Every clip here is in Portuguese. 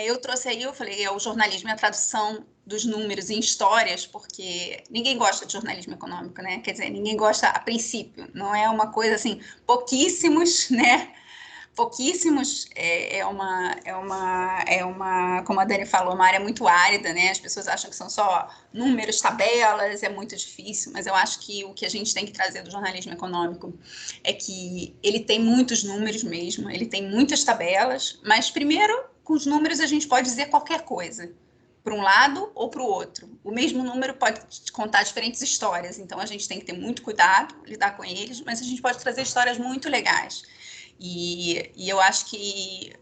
eu trouxe aí, eu falei, o jornalismo e a tradução dos números em histórias, porque ninguém gosta de jornalismo econômico, né? Quer dizer, ninguém gosta a princípio, não é uma coisa assim, pouquíssimos, né? Pouquíssimos, como a Dani falou, uma área muito árida, né? As pessoas acham que são só números, tabelas, é muito difícil, mas eu acho que o que a gente tem que trazer do jornalismo econômico é que ele tem muitos números mesmo, ele tem muitas tabelas, mas primeiro, com os números a gente pode dizer qualquer coisa, para um lado ou para o outro. O mesmo número pode contar diferentes histórias, então a gente tem que ter muito cuidado, lidar com eles, mas a gente pode trazer histórias muito legais. E eu acho que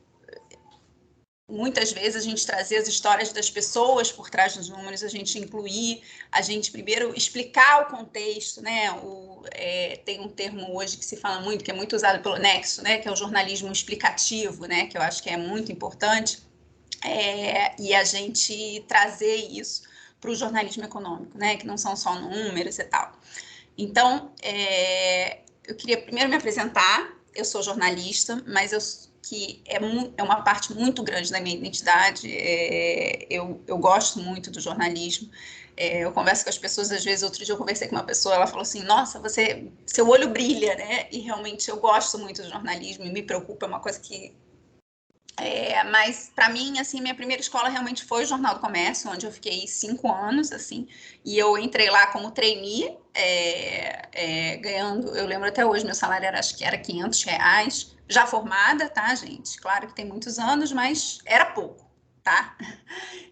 muitas vezes a gente trazer as histórias das pessoas por trás dos números, a gente incluir, a gente primeiro explicar o contexto, né? Tem um termo hoje que se fala muito, que é muito usado pelo Nexo, né? Que é o jornalismo explicativo, né? Que eu acho que é muito importante. E a gente trazer isso para o jornalismo econômico, né? Que não são só números e tal. Então, eu queria primeiro me apresentar. Eu sou jornalista, mas que é uma parte muito grande da minha identidade. Eu gosto muito do jornalismo. Eu converso com as pessoas, às vezes, outro dia eu conversei com uma pessoa, ela falou assim, nossa, seu olho brilha, né? E realmente eu gosto muito do jornalismo e me preocupa, é uma coisa que... mas para mim, assim, minha primeira escola realmente foi o Jornal do Comércio, onde eu fiquei 5 anos, assim, e eu entrei lá como trainee, ganhando, eu lembro até hoje, meu salário acho que era R$ 500, já formada, tá, gente? Claro que tem muitos anos, mas era pouco, tá?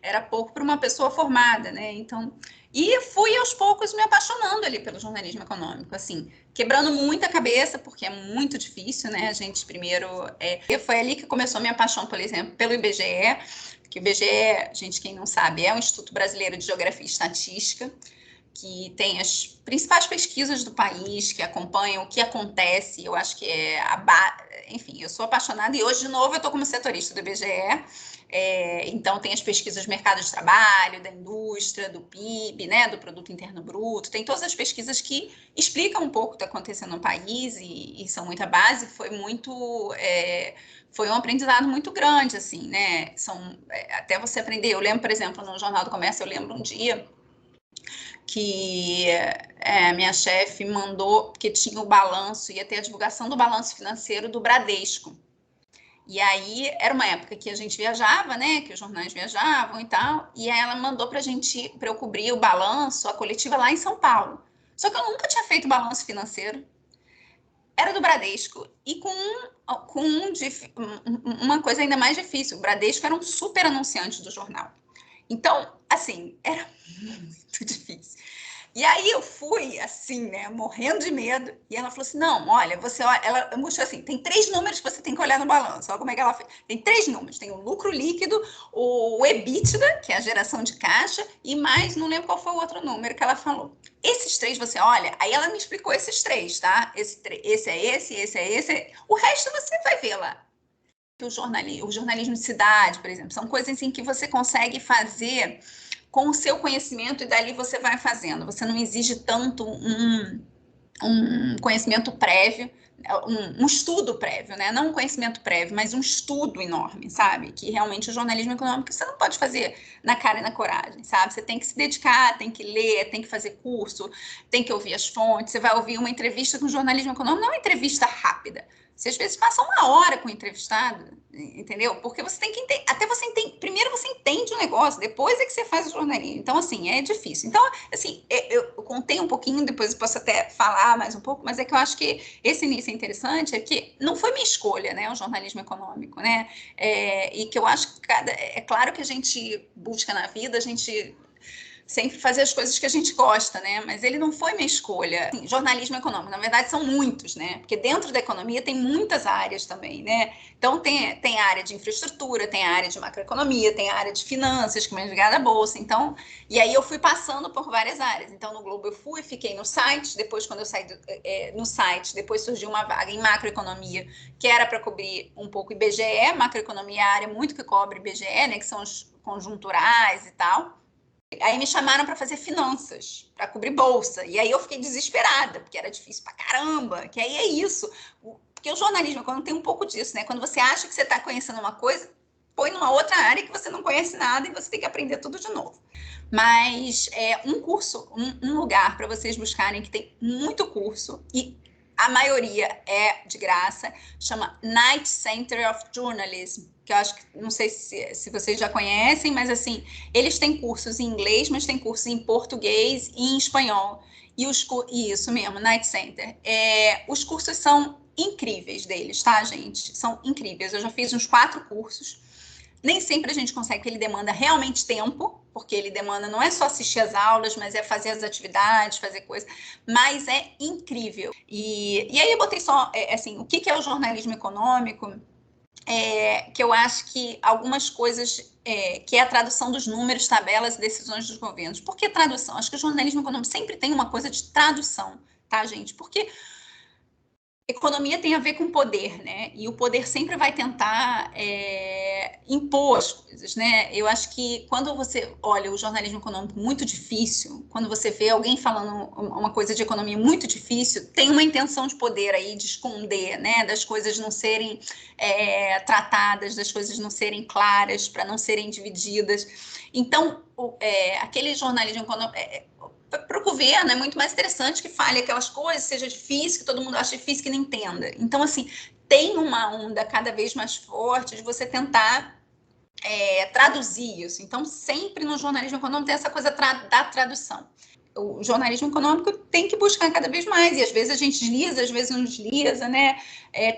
Era pouco para uma pessoa formada, né? Então, e fui aos poucos me apaixonando ali pelo jornalismo econômico, assim, quebrando muita cabeça, porque é muito difícil, né? A gente primeiro... foi ali que começou a minha paixão, por exemplo, pelo IBGE, que o IBGE, gente, quem não sabe, é o Instituto Brasileiro de Geografia e Estatística, que tem as principais pesquisas do país, que acompanham o que acontece, eu acho que enfim, eu sou apaixonada, e hoje, de novo, eu estou como setorista do IBGE, então tem as pesquisas do mercado de trabalho, da indústria, do PIB, né, do Produto Interno Bruto, tem todas as pesquisas que explicam um pouco o que está acontecendo no país e são muita base, foi um aprendizado muito grande, assim, né, até você aprender, eu lembro, por exemplo, no Jornal do Comércio, eu lembro um dia que minha chefe mandou, porque tinha o balanço, ia ter a divulgação do balanço financeiro do Bradesco. E aí, era uma época que a gente viajava, né, que os jornais viajavam e tal, e aí ela mandou para eu cobrir o balanço, a coletiva lá em São Paulo. Só que eu nunca tinha feito balanço financeiro. Era do Bradesco, e uma coisa ainda mais difícil, o Bradesco era um super anunciante do jornal. Então, assim, era muito difícil. E aí eu fui, assim, né, morrendo de medo, e ela falou assim, não, olha, ela mostrou assim, tem 3 números que você tem que olhar no balanço, olha como é que ela fez. Tem 3 números, tem o lucro líquido, o EBITDA, que é a geração de caixa, e mais, não lembro qual foi o outro número que ela falou. Esses 3 você olha, aí ela me explicou esses 3, tá? Esse é esse. O resto você vai ver lá. O jornalismo de cidade, por exemplo, são coisas em que você consegue fazer com o seu conhecimento e dali você vai fazendo. Você não exige tanto um conhecimento prévio, um estudo prévio, né? Não um conhecimento prévio, mas um estudo enorme, sabe? Que realmente o jornalismo econômico você não pode fazer na cara e na coragem, sabe? Você tem que se dedicar, tem que ler, tem que fazer curso, tem que ouvir as fontes. Você vai ouvir uma entrevista com jornalismo econômico, não é uma entrevista rápida. Você às vezes passa 1 hora com o entrevistado, entendeu? Porque você tem que entender, até você entende, primeiro você entende o negócio, depois é que você faz o jornalismo. Então, assim, é difícil. Então, assim, eu contei um pouquinho, depois eu posso até falar mais um pouco, mas é que eu acho que esse início é interessante, é que não foi minha escolha, né, o jornalismo econômico, né? E que eu acho que é claro que a gente busca na vida, a gente sempre fazer as coisas que a gente gosta, né? Mas ele não foi minha escolha. Assim, jornalismo econômico, na verdade, são muitos, né? Porque dentro da economia tem muitas áreas também, né? Então, tem a área de infraestrutura, tem a área de macroeconomia, tem a área de finanças, que é mais ligada à bolsa. Então, e aí eu fui passando por várias áreas. Então, no Globo eu fiquei no site, depois quando eu saí no site, depois surgiu uma vaga em macroeconomia, que era para cobrir um pouco IBGE, macroeconomia é a área muito que cobre IBGE, né? Que são os conjunturais e tal. Aí me chamaram para fazer finanças, para cobrir bolsa. E aí eu fiquei desesperada, porque era difícil pra caramba. Que aí é isso. Porque o jornalismo, quando tem um pouco disso, né? Quando você acha que você está conhecendo uma coisa, põe numa outra área que você não conhece nada e você tem que aprender tudo de novo. Mas um curso, um lugar para vocês buscarem que tem muito curso e a maioria é de graça, chama Knight Center of Journalism, que eu acho que, não sei se vocês já conhecem, mas assim, eles têm cursos em inglês, mas tem cursos em português e em espanhol. E isso mesmo, Knight Center. Os cursos são incríveis deles, tá, gente? São incríveis. Eu já fiz uns 4 cursos. Nem sempre a gente consegue, porque ele demanda realmente tempo, porque ele demanda não é só assistir as aulas, mas é fazer as atividades, fazer coisas, mas é incrível. E aí eu botei só, assim, o que é o jornalismo econômico, que eu acho que algumas coisas, que é a tradução dos números, tabelas e decisões dos governos. Por que tradução? Acho que o jornalismo econômico sempre tem uma coisa de tradução, tá, gente? Porque economia tem a ver com poder, né? E o poder sempre vai tentar impor as coisas, né? Eu acho que quando você olha o jornalismo econômico muito difícil, quando você vê alguém falando uma coisa de economia muito difícil, tem uma intenção de poder aí de esconder, né? Das coisas não serem tratadas, das coisas não serem claras, para não serem divididas. Então, aquele jornalismo econômico para o governo é muito mais interessante que fale aquelas coisas, seja difícil, que todo mundo acha difícil, que não entenda. Então, assim, tem uma onda cada vez mais forte de você tentar traduzir isso. Então, sempre no jornalismo econômico tem essa coisa da tradução. O jornalismo econômico tem que buscar cada vez mais, e às vezes a gente desliza, às vezes não desliza, né?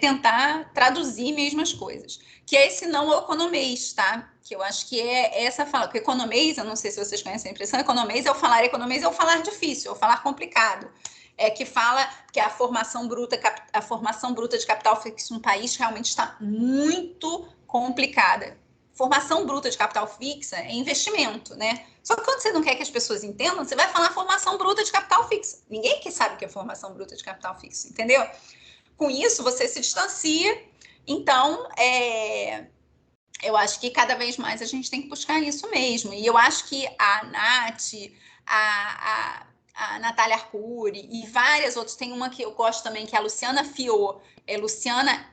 Tentar traduzir mesmo as coisas. Que é esse não economês, tá? Que eu acho que é essa fala. Porque economês, eu não sei se vocês conhecem a expressão, economês é o falar difícil, é o falar complicado. Que fala que a formação bruta de capital fixo no país realmente está muito complicada. Formação bruta de capital fixa é investimento, né? Só que quando você não quer que as pessoas entendam, você vai falar formação bruta de capital fixa. Ninguém que sabe o que é formação bruta de capital fixa, entendeu? Com isso, você se distancia. Então, eu acho que cada vez mais a gente tem que buscar isso mesmo. E eu acho que a Nath, a Natália Arcuri e várias outras, tem uma que eu gosto também, que é a Luciana Fiot. Luciana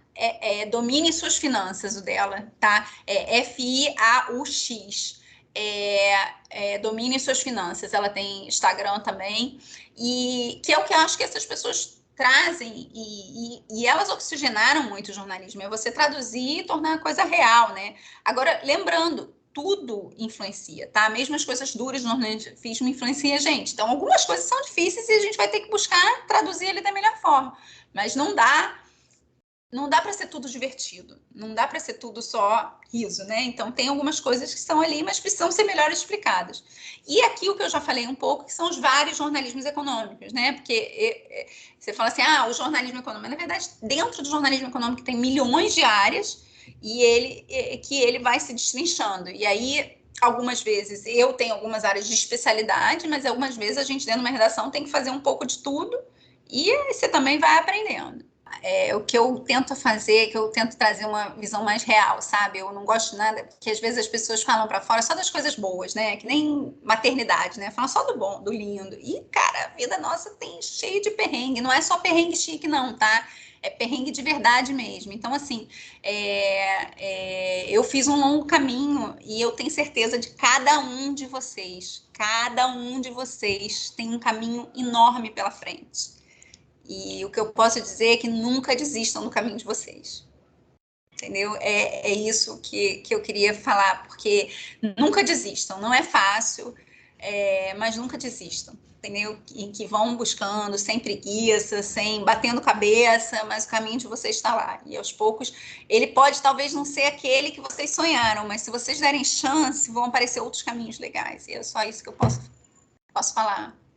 Domine Suas Finanças, o dela, tá? FIAUX. Domine Suas Finanças. Ela tem Instagram também. E que é o que eu acho que essas pessoas trazem, e elas oxigenaram muito o jornalismo, é você traduzir e tornar a coisa real, né? Agora, lembrando, tudo influencia, tá? Mesmo as coisas duras do jornalismo influencia a gente. Então, algumas coisas são difíceis e a gente vai ter que buscar traduzir ele da melhor forma. Mas não dá para ser tudo divertido, não dá para ser tudo só riso, né? Então, tem algumas coisas que estão ali, mas precisam ser melhor explicadas. E aqui o que eu já falei um pouco, que são os vários jornalismos econômicos, né? Porque você fala assim, o jornalismo econômico, na verdade, dentro do jornalismo econômico tem milhões de áreas e ele vai se destrinchando. E aí, algumas vezes, eu tenho algumas áreas de especialidade, mas algumas vezes a gente dentro de uma redação tem que fazer um pouco de tudo e você também vai aprendendo. O que eu tento fazer, que eu tento trazer uma visão mais real, sabe? Eu não gosto de nada, porque às vezes as pessoas falam para fora só das coisas boas, né? Que nem maternidade, né? Falam só do bom, do lindo. E, cara, a vida nossa tem cheio de perrengue. Não é só perrengue chique, não, tá? É perrengue de verdade mesmo. Então, assim, eu fiz um longo caminho e eu tenho certeza de cada um de vocês tem um caminho enorme pela frente. E o que eu posso dizer é que nunca desistam do caminho de vocês. Entendeu? É isso que eu queria falar, porque nunca desistam. Não é fácil, mas nunca desistam. Entendeu? Que vão buscando, sem preguiça, sem batendo cabeça, mas o caminho de vocês está lá. E aos poucos, ele pode talvez não ser aquele que vocês sonharam, mas se vocês derem chance, vão aparecer outros caminhos legais. E é só isso que eu posso falar.